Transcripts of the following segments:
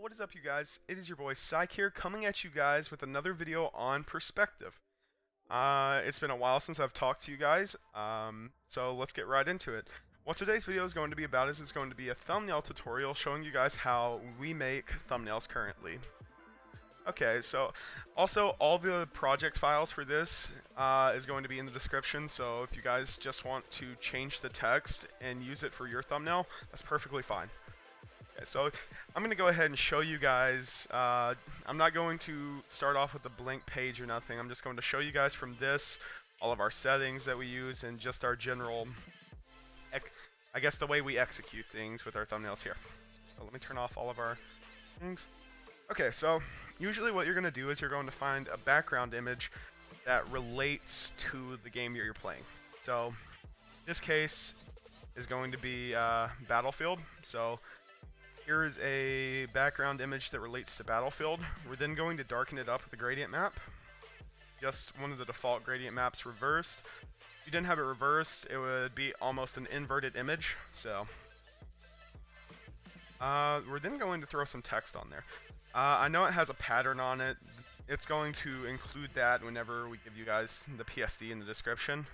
What is up, you guys? It is your boy Syke here, coming at you guys with another video on perspective. It's been a while since I've talked to you guys, so let's get right into it. What today's video is going to be about is it's going to be a thumbnail tutorial showing you guys how we make thumbnails currently. Okay, so also all the project files for this is going to be in the description, so if you guys just want to change the text and use it for your thumbnail, that's perfectly fine. Okay, so I'm going to go ahead and show you guys. I'm not going to start off with a blank page or nothing. I'm just going to show you guys from this, all of our settings that we use, and just our general, I guess the way we execute things with our thumbnails here. So let me turn off all of our things. Okay, so usually what you're going to do is you're going to find a background image that relates to the game that you're playing. So this case is going to be Battlefield. So here is a background image that relates to Battlefield. We're then going to darken it up with a gradient map. Just one of the default gradient maps reversed. If you didn't have it reversed, it would be almost an inverted image. So we're then going to throw some text on there. I know it has a pattern on it. It's going to include that whenever we give you guys the PSD in the description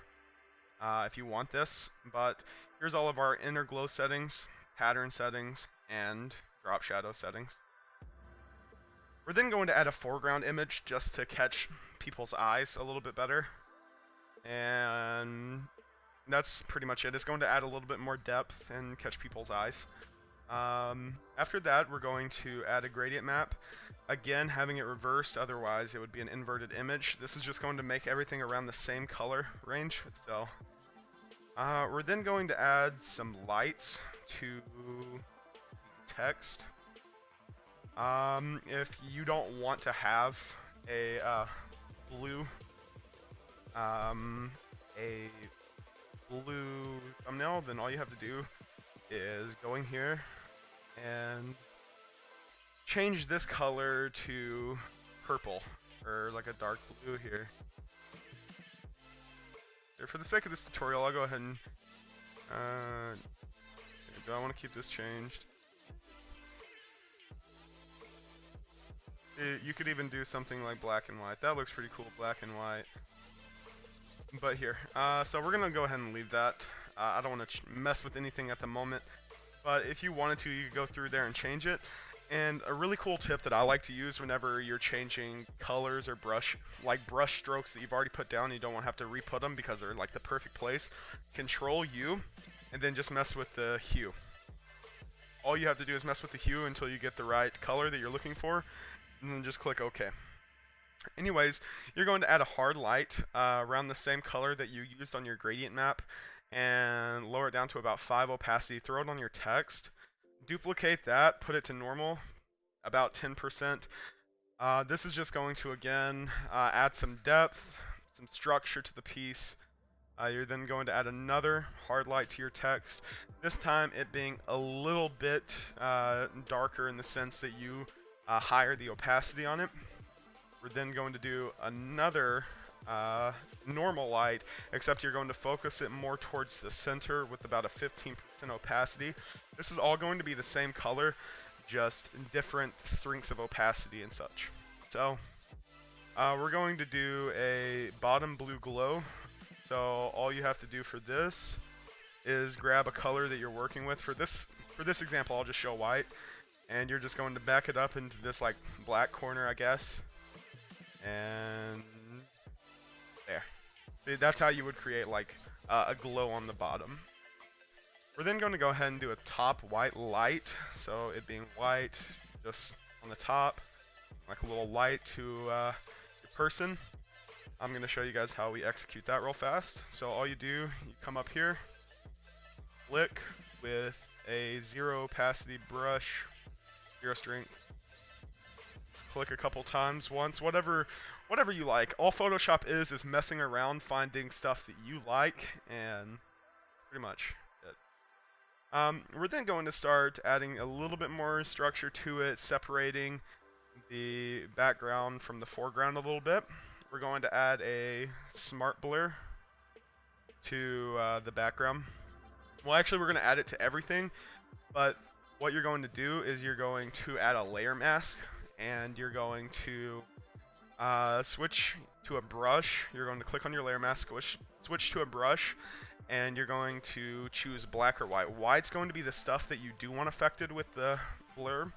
if you want this. But here's all of our inner glow settings, pattern settings, and drop shadow settings. We're then going to add a foreground image just to catch people's eyes a little bit better. And that's pretty much it. It's going to add a little bit more depth and catch people's eyes. After that, we're going to add a gradient map. Again, having it reversed, otherwise it would be an inverted image. This is just going to make everything around the same color range. So we're then going to add some lights to text. If you don't want to have a blue thumbnail, then all you have to do is go in here and change this color to purple, or like a dark blue here. For the sake of this tutorial, I'll go ahead and do I want to keep this changed? You could even do something like black and white. That looks pretty cool, black and white. But here, so we're gonna go ahead and leave that. I don't want to mess with anything at the moment, but if you wanted to, you could go through there and change it. And a really cool tip that I like to use whenever you're changing colors or brush strokes that you've already put down and you don't want to have to re-put them because they're like the perfect place, Control U, and then just mess with the hue. All you have to do is mess with the hue until you get the right color that you're looking for, and then just click OK. Anyways, you're going to add a hard light around the same color that you used on your gradient map and lower it down to about 5 opacity. Throw it on your text. Duplicate that, put it to normal, about 10%. This is just going to, again, add some depth, some structure to the piece. You're then going to add another hard light to your text, this time it being a little bit darker in the sense that you higher the opacity on it. We're then going to do another normal light, except you're going to focus it more towards the center with about a 15% opacity. This is all going to be the same color, just different strengths of opacity and such. So we're going to do a bottom blue glow. So all you have to do for this is grab a color that you're working with. For this example, I'll just show white, and you're just going to back it up into this like black corner, I guess, and there. See, that's how you would create like a glow on the bottom. We're then going to go ahead and do a top white light, so it being white just on the top, like a little light to your person. I'm going to show you guys how we execute that real fast. So all you do, you come up here, flick with a 0 opacity brush, 0 strength, click a couple times, once, whatever you like. All Photoshop is messing around, finding stuff that you like, and pretty much it. We're then going to start adding a little bit more structure to it, separating the background from the foreground a little bit. We're going to add a smart blur to the background. Well, actually, we're going to add it to everything, but what you're going to do is you're going to add a layer mask, and you're going to switch to a brush. You're going to click on your layer mask, switch to a brush, and you're going to choose black or white. White's going to be the stuff that you do want affected with the blur.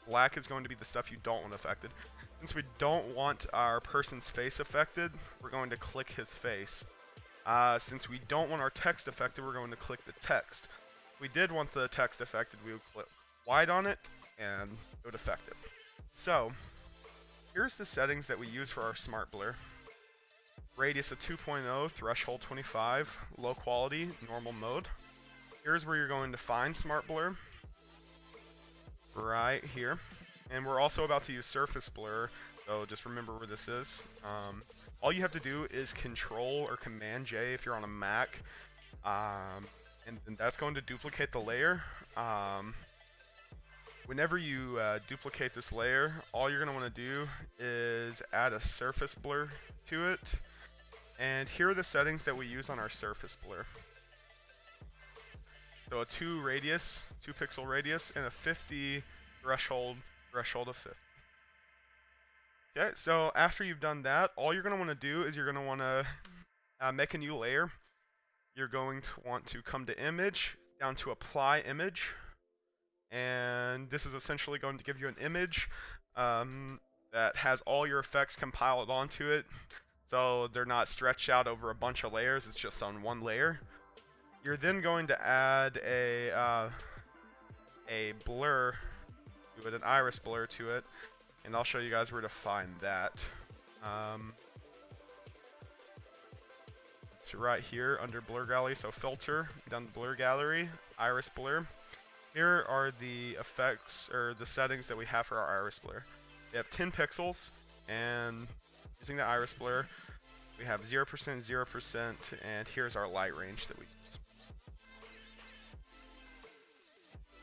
Black is going to be the stuff you don't want affected. Since we don't want our person's face affected, we're going to click his face. Since we don't want our text affected, we're going to click the text. If we did want the text affected, we would click white on it, and it would affect it. So, here's the settings that we use for our smart blur. Radius of 2.0, threshold 25, low quality, normal mode. Here's where you're going to find smart blur. Right here. And we're also about to use surface blur, so just remember where this is. All you have to do is Control or Command J if you're on a Mac, and then that's going to duplicate the layer. Whenever you duplicate this layer, all you're going to want to do is add a surface blur to it. And here are the settings that we use on our surface blur. So a 2 pixel radius, and a 50 threshold of 50. Okay, so after you've done that, all you're going to want to do is you're going to want to make a new layer. You're going to want to come to Image, down to Apply Image, and this is essentially going to give you an image that has all your effects compiled onto it, so they're not stretched out over a bunch of layers, it's just on one layer. You're then going to add a blur to it, an iris blur to it, and I'll show you guys where to find that. It's right here under Blur Gallery, so Filter, down the Blur Gallery, Iris Blur. Here are the effects, or the settings that we have for our iris blur. We have 10 pixels, and using the iris blur, we have 0%, 0%, and here's our light range that we use.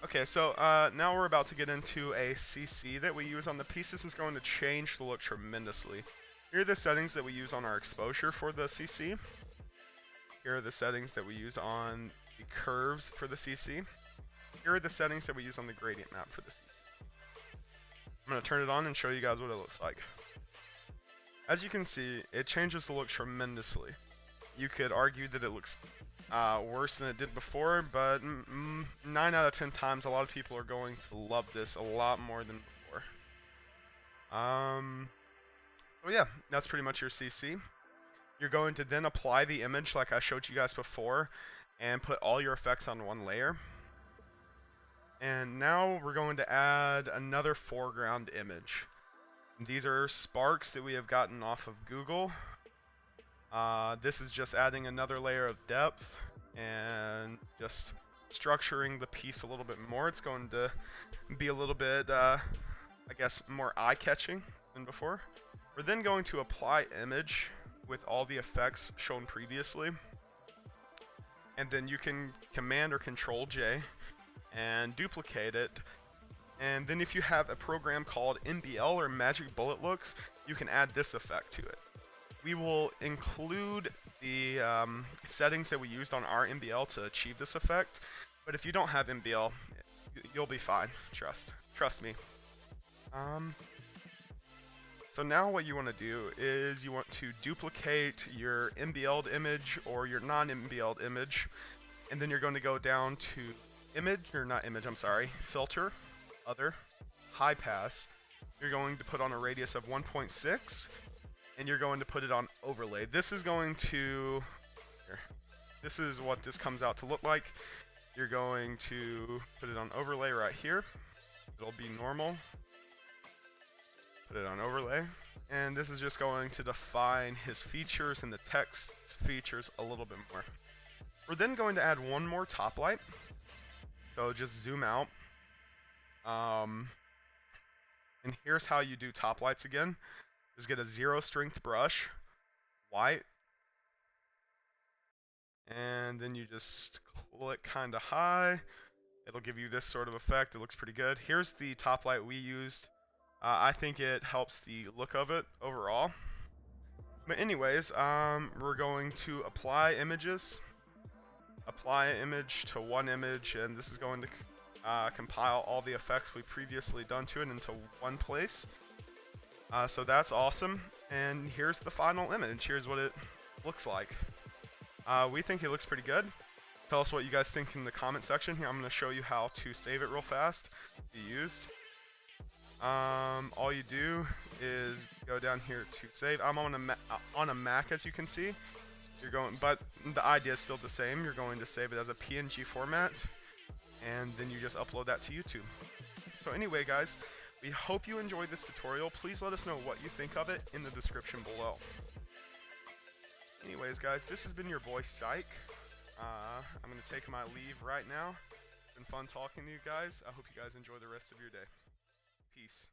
Okay, so now we're about to get into a CC that we use on the piece. This is going to change the look tremendously. Here are the settings that we use on our exposure for the CC. Here are the settings that we use on the curves for the CC. Here are the settings that we use on the gradient map for the CC. I'm going to turn it on and show you guys what it looks like. As you can see, it changes the look tremendously. You could argue that it looks worse than it did before, but 9 out of 10 times, a lot of people are going to love this a lot more than before. So yeah, that's pretty much your CC. You're going to then apply the image like I showed you guys before, and put all your effects on one layer. And now we're going to add another foreground image. These are sparks that we have gotten off of Google. This is just adding another layer of depth and just structuring the piece a little bit more. It's going to be a little bit, I guess, more eye-catching than before. We're then going to apply image with all the effects shown previously. And then you can Command or Control J and duplicate it. And then if you have a program called MBL or Magic Bullet Looks, you can add this effect to it. We will include the settings that we used on our MBL to achieve this effect, but if you don't have MBL, you'll be fine. Trust me. So now what you want to do is you want to duplicate your MBL'd image or your non-MBL'd image, and then you're going to go down to Filter, Other, High Pass. You're going to put on a radius of 1.6, and you're going to put it on Overlay. This is going to, this is what this comes out to look like. You're going to put it on Overlay right here. It'll be normal. Put it on Overlay. And this is just going to define his features and the text's features a little bit more. We're then going to add one more top light. So just zoom out. And here's how you do top lights again. Just get a 0 strength brush, white, and then you just click kind of high. It'll give you this sort of effect. It looks pretty good. Here's the top light we used. I think it helps the look of it overall. But anyways, we're going to apply images. Apply an image to one image, and this is going to compile all the effects we previously done to it into one place. So that's awesome. And here's the final image. Here's what it looks like. We think it looks pretty good. Tell us what you guys think in the comment section. Here, I'm going to show you how to save it real fast. Be used. All you do is go down here to save. I'm on a Mac, as you can see. But the idea is still the same. You're going to save it as a PNG format, and then you just upload that to YouTube. So anyway, guys, we hope you enjoyed this tutorial. Please let us know what you think of it in the description below. Anyways, guys, this has been your boy Psych. I'm going to take my leave right now. It's been fun talking to you guys. I hope you guys enjoy the rest of your day. Peace.